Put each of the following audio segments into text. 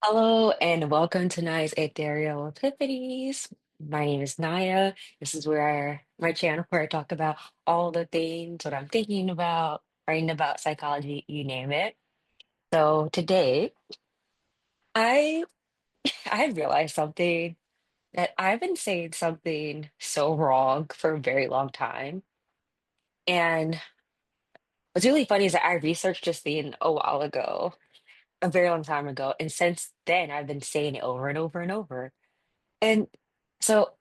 Hello and welcome to tonight's Ethereal Epiphanies. My name is Naya. This is where my channel where I talk about all the things, what I'm thinking about, writing about psychology, you name it. So today, I I realized something that I've been saying something so wrong for a very long time. And what's really funny is that I researched this thing a while ago, a very long time ago, and since then I've been saying it over and over and over. And so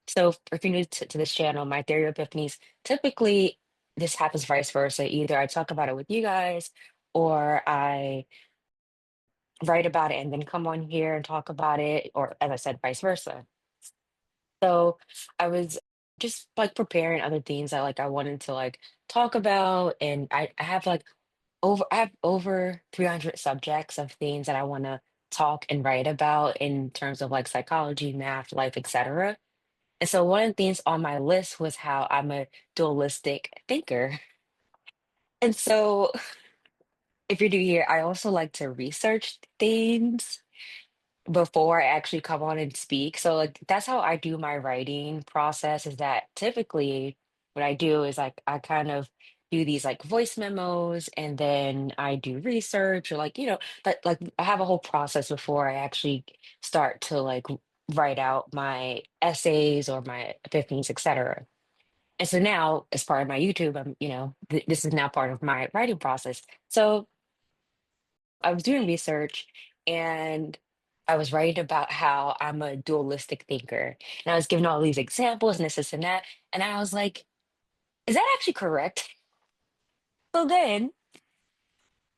So if you're new to this channel, my theory of epiphanies, typically this happens vice versa. Either I talk about it with you guys or I write about it and then come on here and talk about it, or as I said, vice versa. So I was just like preparing other things that I wanted to talk about, and I have I have over 300 subjects of things that I want to talk and write about in terms of like psychology, math, life, etc. And so one of the things on my list was how I'm a dualistic thinker. And so if you're new here, I also like to research things before I actually come on and speak. So like that's how I do my writing process is that typically what I do is like I kind of do these like voice memos and then I do research or but like I have a whole process before I actually start to write out my essays or my epiphanies, etc. And so now, as part of my YouTube, this is now part of my writing process. So I was doing research and I was writing about how I'm a dualistic thinker. And I was giving all these examples and this and that. And I was like, is that actually correct? So then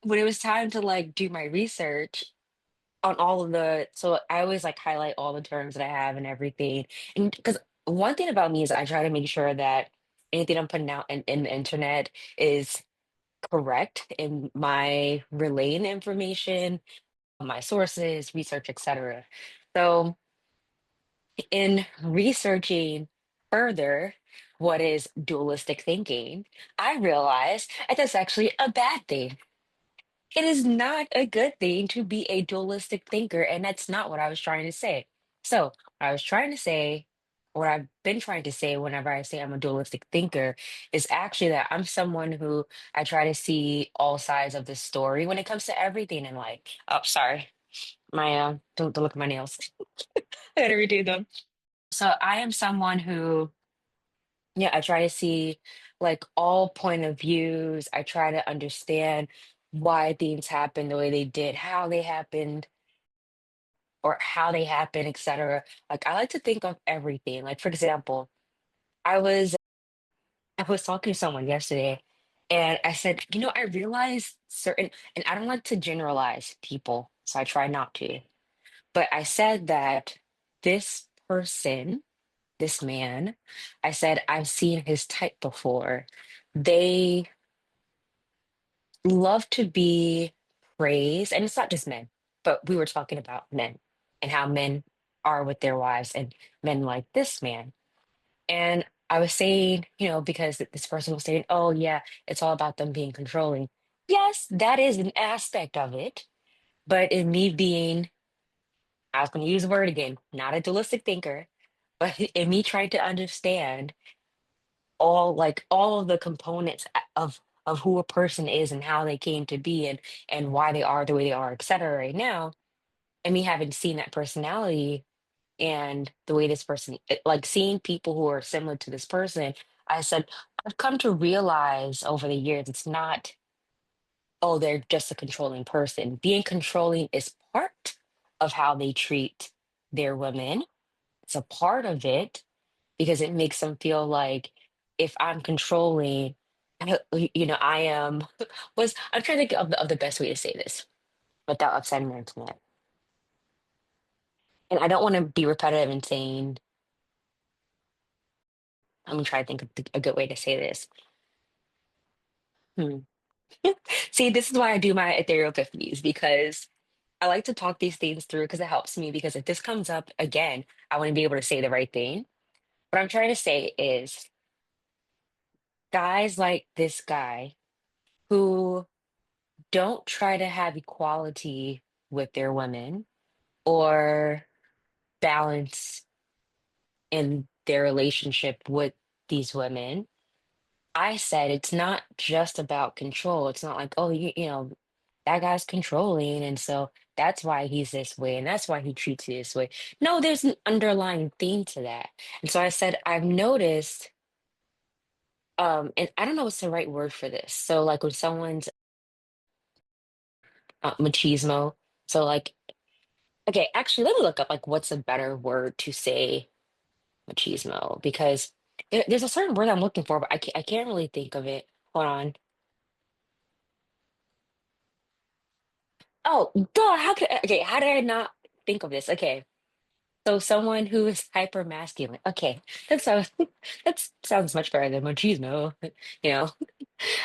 when it was time to do my research on all of so I always like highlight all the terms that I have and everything. And because one thing about me is I try to make sure that anything I'm putting out in the internet is correct in my relaying information, my sources, research, etc. So, in researching further what is dualistic thinking, I realized that that's actually a bad thing. It is not a good thing to be a dualistic thinker, and that's not what I was trying to say. So, what I was trying to say, what I've been trying to say whenever I say I'm a dualistic thinker, is actually that I'm someone who I try to see all sides of the story when it comes to everything in life. Oh, sorry, my don't look at my nails. I gotta redo them. So I am someone who, yeah, I try to see like all point of views. I try to understand why things happened the way they did, how they happened, or how they happened, etc. Like I like to think of everything. Like for example, I was I was talking to someone yesterday and I said, I realized certain and I don't like to generalize people, so I try not to. But I said that this person, this man, I said, I've seen his type before. They love to be praised, and it's not just men, but we were talking about men and how men are with their wives and men like this man. And I was saying, because this person was saying, oh, yeah, it's all about them being controlling. Yes, that is an aspect of it. But in me being, I was going to use the word again, not a dualistic thinker, but in me trying to understand all of the components of who a person is and how they came to be and why they are the way they are, et cetera, right now, and me having seen that personality and the way this person like seeing people who are similar to this person, I said, I've come to realize over the years it's not, oh, they're just a controlling person. Being controlling is part of how they treat their women. It's a part of it because it makes them feel like if I'm controlling, I am was I'm trying to think of the best way to say this without upsetting the internet. And I don't want to be repetitive in saying, I'm gonna try to think of a good way to say this. Hmm. See, this is why I do my ethereal epiphanies because I like to talk these things through because it helps me. Because if this comes up again, I want to be able to say the right thing. What I'm trying to say is guys like this guy who don't try to have equality. with their women or balance in their relationship with these women. I said it's not just about control. It's not like, oh, that guy's controlling. And so that's why he's this way. And that's why he treats you this way. No, there's an underlying theme to that. And so I said, I've noticed, and I don't know what's the right word for this. So, like, when someone's machismo, so like, okay, actually, let me look up, like, what's a better word to say machismo, because there's a certain word I'm looking for, but I can't really think of it. Hold on. Oh, God, okay, how did I not think of this? Okay, so someone who is hyper masculine. Okay, that sounds that sounds much better than machismo. You know,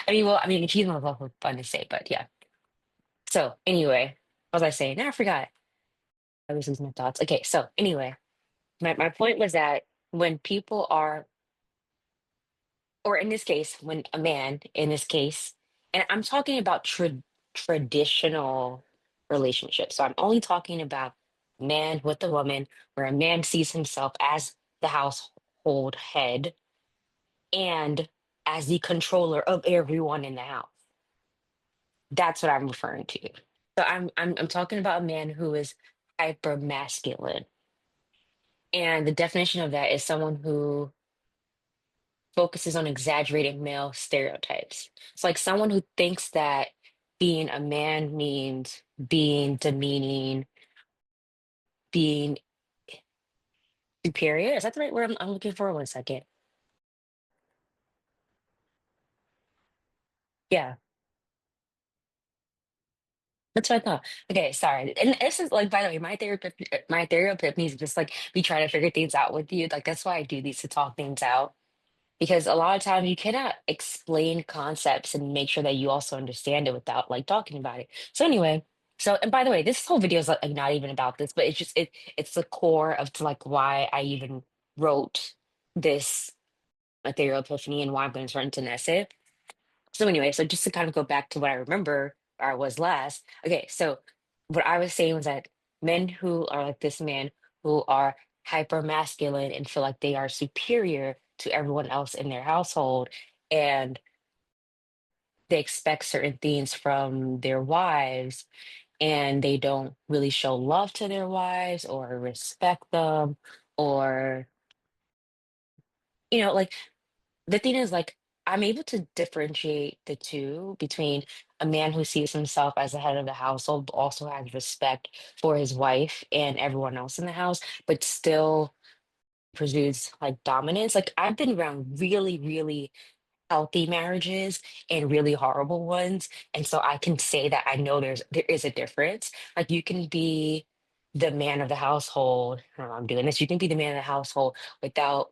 I mean, machismo is also fun to say, but yeah. So anyway, what was I saying? Now I forgot. I was losing my thoughts. Okay, so anyway, my point was that when people are, or in this case, when a man, in this case, and I'm talking about traditional relationships. So I'm only talking about man with a woman, where a man sees himself as the household head and as the controller of everyone in the house. That's what I'm referring to. So I'm talking about a man who is hyper masculine. And the definition of that is someone who focuses on exaggerating male stereotypes. It's like someone who thinks that being a man means being demeaning, being superior. Is that the right word I'm looking for? One second. Yeah, that's what I thought. Okay, sorry. And this is like, by the way, my therapy is just like me trying to figure things out with you. Like that's why I do these, to talk things out. Because a lot of times you cannot explain concepts and make sure that you also understand it without like talking about it. So anyway, so and by the way, this whole video is like not even about this, but it's the core of to like why I even wrote this ethereal epiphany and why I'm going to turn into an essay. So anyway, so just to kind of go back to what I remember or I was last. Okay, so what I was saying was that men who are like this man, who are hyper masculine and feel like they are superior to everyone else in their household, and they expect certain things from their wives, and they don't really show love to their wives or respect them, or like, the thing is, like, I'm able to differentiate the two between a man who sees himself as the head of the household, but also has respect for his wife and everyone else in the house, but still pursues like dominance. Like, I've been around really, really healthy marriages and really horrible ones. And so I can say that I know there is a difference. Like, you can be the man of the household. I don't know, I'm doing this. You can be the man of the household without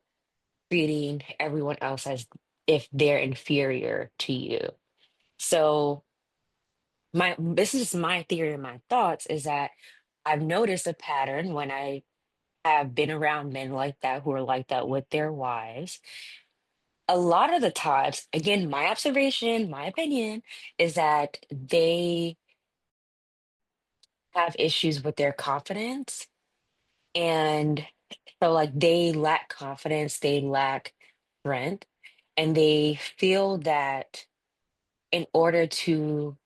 treating everyone else as if they're inferior to you. So my this is my theory and my thoughts is that I've noticed a pattern when I have been around men like that who are like that with their wives. A lot of the times, again, my observation, my opinion is that they have issues with their confidence. And so, like, they lack confidence, they lack strength, and they feel that in order to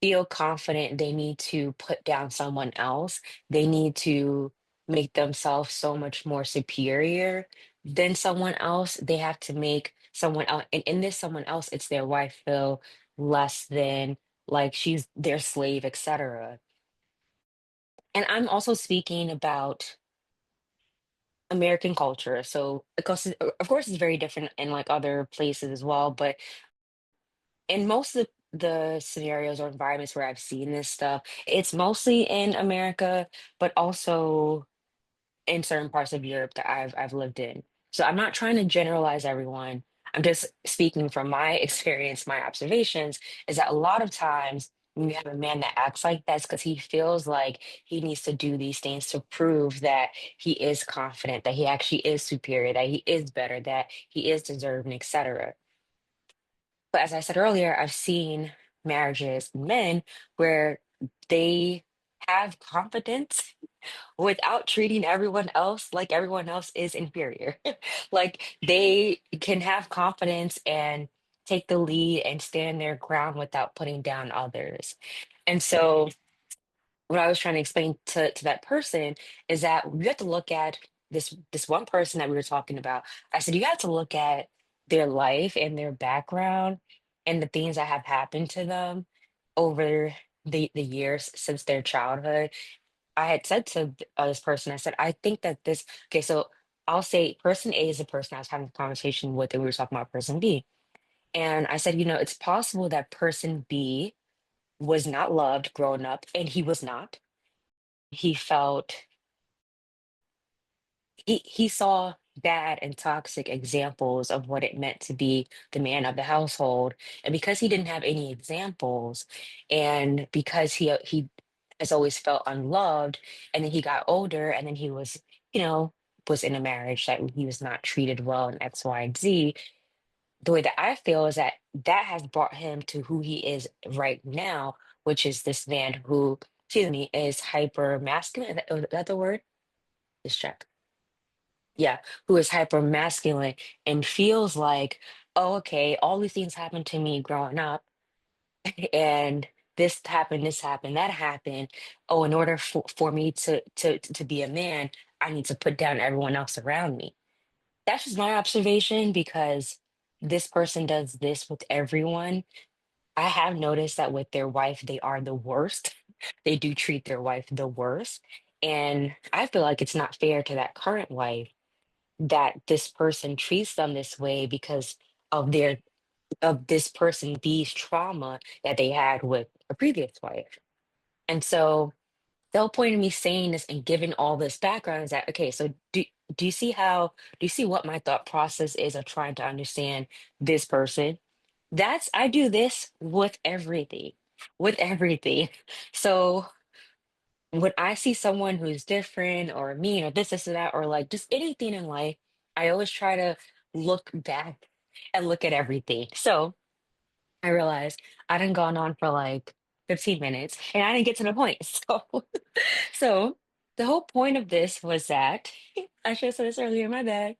feel confident, they need to put down someone else. They need to make themselves so much more superior than someone else. They have to make someone else, and in this someone else, it's their wife, feel less than, like she's their slave, etc. And I'm also speaking about American culture. So, of course, it's very different in like other places as well. But in most of the scenarios or environments where I've seen this stuff, it's mostly in America, but also in certain parts of Europe that I've lived in. So I'm not trying to generalize everyone. I'm just speaking from my experience, my observations, is that a lot of times when you have a man that acts like that, it's because he feels like he needs to do these things to prove that he is confident, that he actually is superior, that he is better, that he is deserving, etc. But as I said earlier, I've seen marriages, men, where they have confidence without treating everyone else like everyone else is inferior. Like they can have confidence and take the lead and stand their ground without putting down others. And so what I was trying to explain to that person is that you have to look at this one person that we were talking about. I said you have to look at their life and their background and the things that have happened to them over the years since their childhood. I had said to this person, I said, I think that this, okay, so I'll say person A is the person I was having a conversation with, and we were talking about person B. And I said, it's possible that person B was not loved growing up, and he was not. He felt he saw bad and toxic examples of what it meant to be the man of the household, and because he didn't have any examples, and because he has always felt unloved, and then he got older, and then he was you know was in a marriage that he was not treated well in X, Y, and Z. The way that I feel is that that has brought him to who he is right now, which is this man who, excuse me, is hyper masculine. Is that the word? Just check. Yeah, who is hyper masculine and feels like, oh, okay, all these things happened to me growing up, and this happened, that happened. Oh, in order for me to be a man, I need to put down everyone else around me. That's just my observation because this person does this with everyone. I have noticed that with their wife, they are the worst. They do treat their wife the worst. And I feel like it's not fair to that current wife that this person treats them this way because of this person B's trauma that they had with a previous wife. And so the whole point of me saying this and giving all this background is that okay, so do you see do you see what my thought process is of trying to understand this person? That's I do this with everything. With everything. So when I see someone who's different or mean or this or that, or like just anything in life, I always try to look back and look at everything. So I realized I done gone on for like 15 minutes and I didn't get to the point. So the whole point of this was that I should have said this earlier, my bad.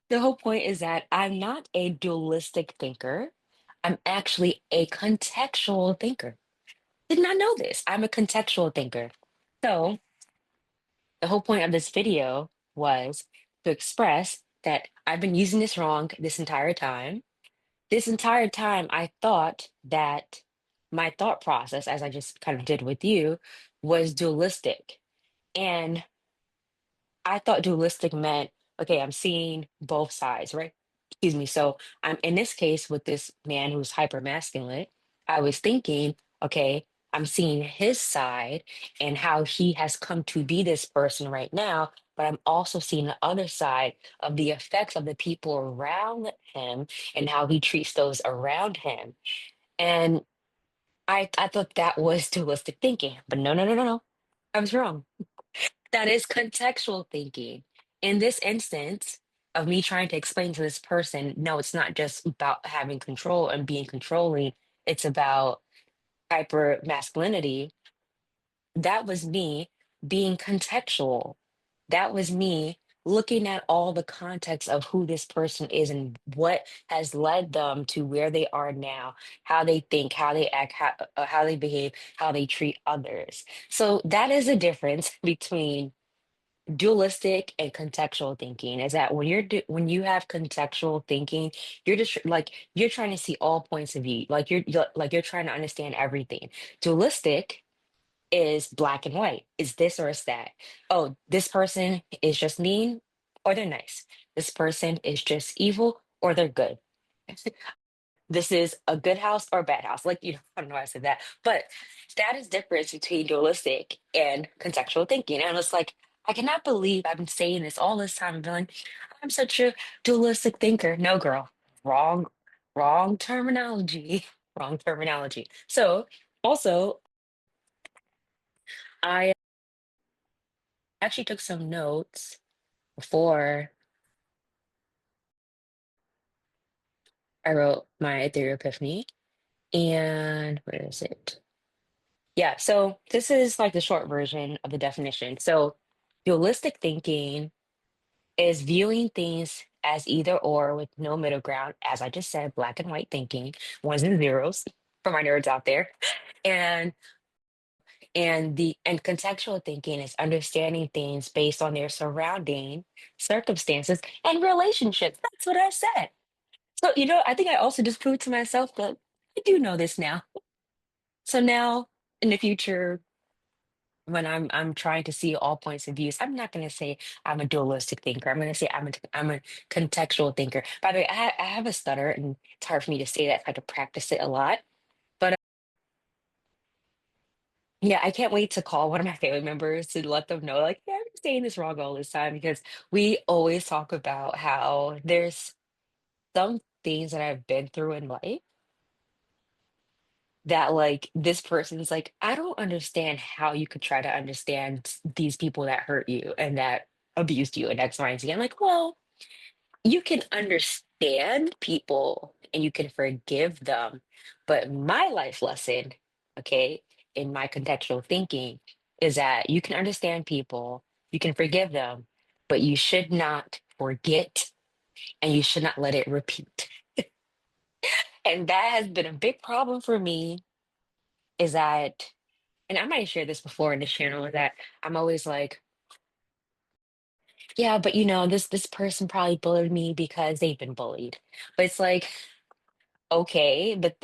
The whole point is that I'm not a dualistic thinker. I'm actually a contextual thinker. Did not know this. I'm a contextual thinker. So the whole point of this video was to express that I've been using this wrong this entire time. This entire time, I thought that my thought process, as I just kind of did with you, was dualistic. And I thought dualistic meant, okay, I'm seeing both sides, right? Excuse me. So I'm in this case with this man who's hyper masculine. I was thinking, okay, I'm seeing his side and how he has come to be this person right now. But I'm also seeing the other side of the effects of the people around him and how he treats those around him. And I thought that was dualistic thinking, but no, no, no, no, no. I was wrong. That is contextual thinking. In this instance of me trying to explain to this person, no, it's not just about having control and being controlling, it's about hyper masculinity. That was me being contextual. That was me looking at all the context of who this person is and what has led them to where they are now, how they think, how they act, how they behave, how they treat others. So that is a difference between dualistic and contextual thinking is that when you have contextual thinking, you're just like you're trying to see all points of view, like you're trying to understand everything. Dualistic is black and white, is this or is that. Oh, this person is just mean or they're nice, this person is just evil or they're good. This is a good house or a bad house. Like, I don't know why I said that, but that is difference between dualistic and contextual thinking. And it's like, I cannot believe I've been saying this all this time. I've been like, I'm such a dualistic thinker. No, girl, wrong, wrong terminology, wrong terminology. So, also, I actually took some notes before I wrote my ethereal epiphany. And where is it? Yeah, so this is like the short version of the definition. So, dualistic thinking is viewing things as either or with no middle ground, as I just said, black and white thinking, ones and zeros for my nerds out there. And and contextual thinking is understanding things based on their surrounding circumstances and relationships. That's what I said. So, I think I also just proved to myself that I do know this now. So now in the future, when I'm trying to see all points of views, I'm not going to say I'm a dualistic thinker. I'm going to say I'm a contextual thinker. By the way, I have a stutter, and it's hard for me to say that. I had to practice it a lot. But yeah, I can't wait to call one of my family members to let them know, like, yeah, I'm saying this wrong all this time because we always talk about how there's some things that I've been through in life that like this person's like, I don't understand how you could try to understand these people that hurt you and that abused you and X, Y, and Z. I'm like, well, you can understand people and you can forgive them. But my life lesson, okay, in my contextual thinking is that you can understand people, you can forgive them, but you should not forget and you should not let it repeat. And that has been a big problem for me is that, and I might have shared this before in this channel, is that I'm always like, yeah, but this person probably bullied me because they've been bullied. But it's like, okay, but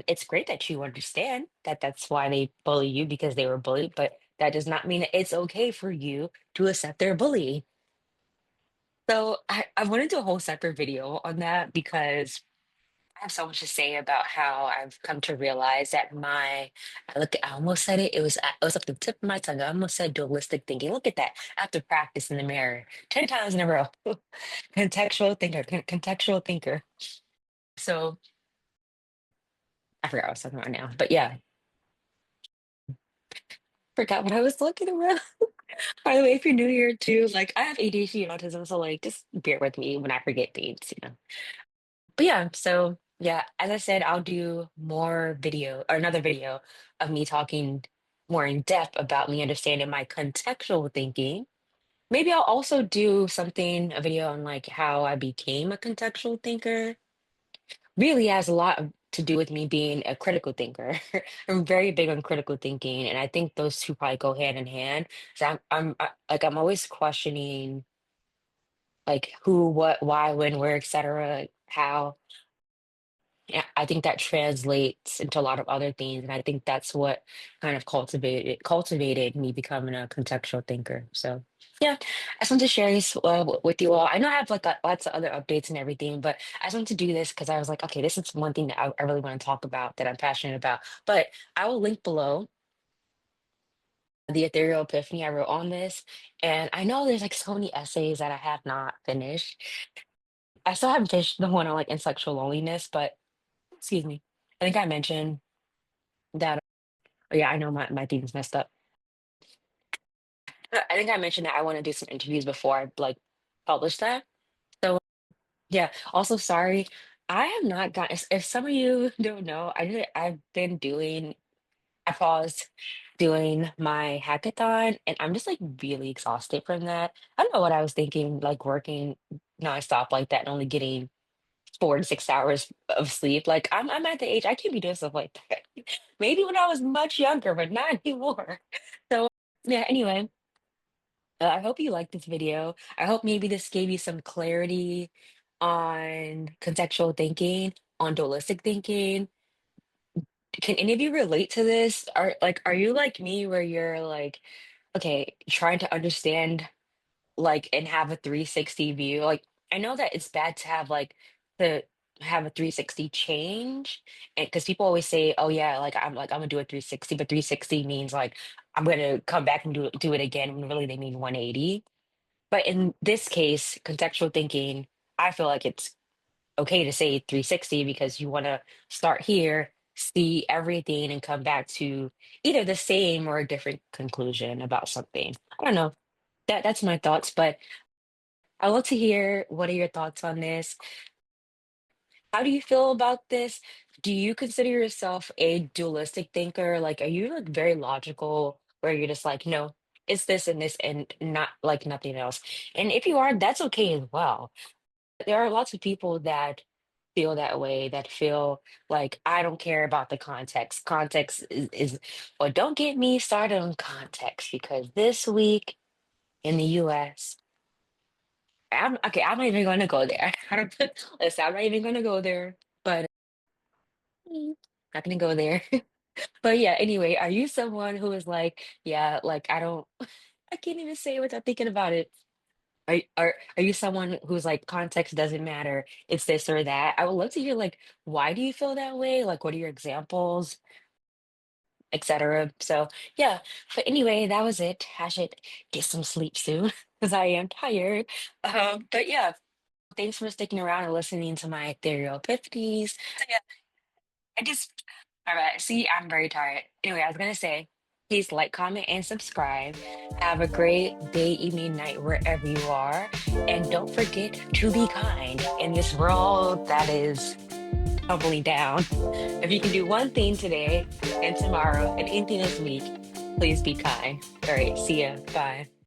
it's great that you understand that that's why they bully you because they were bullied, but that does not mean that it's okay for you to accept their bullying. So I want to do a whole separate video on that because I have so much to say about how I've come to realize that I almost said it. It was up the tip of my tongue. I almost said dualistic thinking. Look at that. I have to practice in the mirror 10 times in a row. Contextual thinker. So I forgot what I was talking about now. But yeah, forgot what I was looking around. By the way, if you're new here too, like I have ADHD and autism, so like just bear with me when I forget things. But yeah, so yeah, as I said, I'll do more video or another video of me talking more in depth about me understanding my contextual thinking. Maybe I'll also do a video on like how I became a contextual thinker. Really has a lot to do with me being a critical thinker. I'm very big on critical thinking, and I think those two probably go hand in hand. So I'm always questioning like who, what, why, when, where, etc. How. Yeah, I think that translates into a lot of other things, and I think that's what kind of cultivated me becoming a contextual thinker. So, yeah, I just wanted to share this with you all. I know I have like lots of other updates and everything, but I just wanted to do this because I was like, okay, this is one thing that I really want to talk about that I'm passionate about. But I will link below the ethereal epiphany I wrote on this, and I know there's like so many essays that I have not finished. I still haven't finished the one on like intellectual loneliness, but excuse me. I think I mentioned that. Oh, yeah, I know my thing's messed up. I think I mentioned that I want to do some interviews before I like publish that. So yeah. Also, sorry, I have not gotten. If some of you don't know, I've been doing. I paused doing my hackathon, and I'm just like really exhausted from that. I don't know what I was thinking, like working nonstop like that and only getting 4 to 6 hours of sleep. Like I'm at the age I can't be doing stuff like that. Maybe when I was much younger, but not anymore. So yeah, anyway, I hope you liked this video. I hope maybe this gave you some clarity on contextual thinking, on dualistic thinking. Can any of you relate to this? Are you like me where you're like, okay, trying to understand like and have a 360 view? Like I know that it's bad to have a 360 change and because people always say, oh yeah, like I'm gonna do a 360, but 360 means like I'm gonna come back and do it again when really they mean 180. But in this case, contextual thinking, I feel like it's okay to say 360 because you want to start here, see everything, and come back to either the same or a different conclusion about something. I don't know. That's my thoughts, but I love to hear what are your thoughts on this. How do you feel about this? Do you consider yourself a dualistic thinker? Like, are you like very logical, where you're just like, no, it's this and this and not like nothing else? And if you are, that's okay as well. There are lots of people that feel that way, that feel like I don't care about the context. Context is well, don't get me started on context because this week in the US, I'm okay, I'm not even gonna go there. I don't listen, I'm not even gonna go there, but not gonna go there. But yeah, anyway, are you someone who is like, yeah, like I don't I can't even say it without thinking about it. Are you someone who's like context doesn't matter, it's this or that? I would love to hear like why do you feel that way? Like what are your examples, etc. So yeah. But anyway, that was it. I should get some sleep soon because I am tired. But yeah, thanks for sticking around and listening to my ethereal epiphanies. So yeah, I just all right. See, I'm very tired. Anyway, I was gonna say, please like, comment, and subscribe. Have a great day, evening, night, wherever you are. And don't forget to be kind in this world that is tumbling down. If you can do one thing today and tomorrow and anything this week, please be kind. All right, see ya. Bye.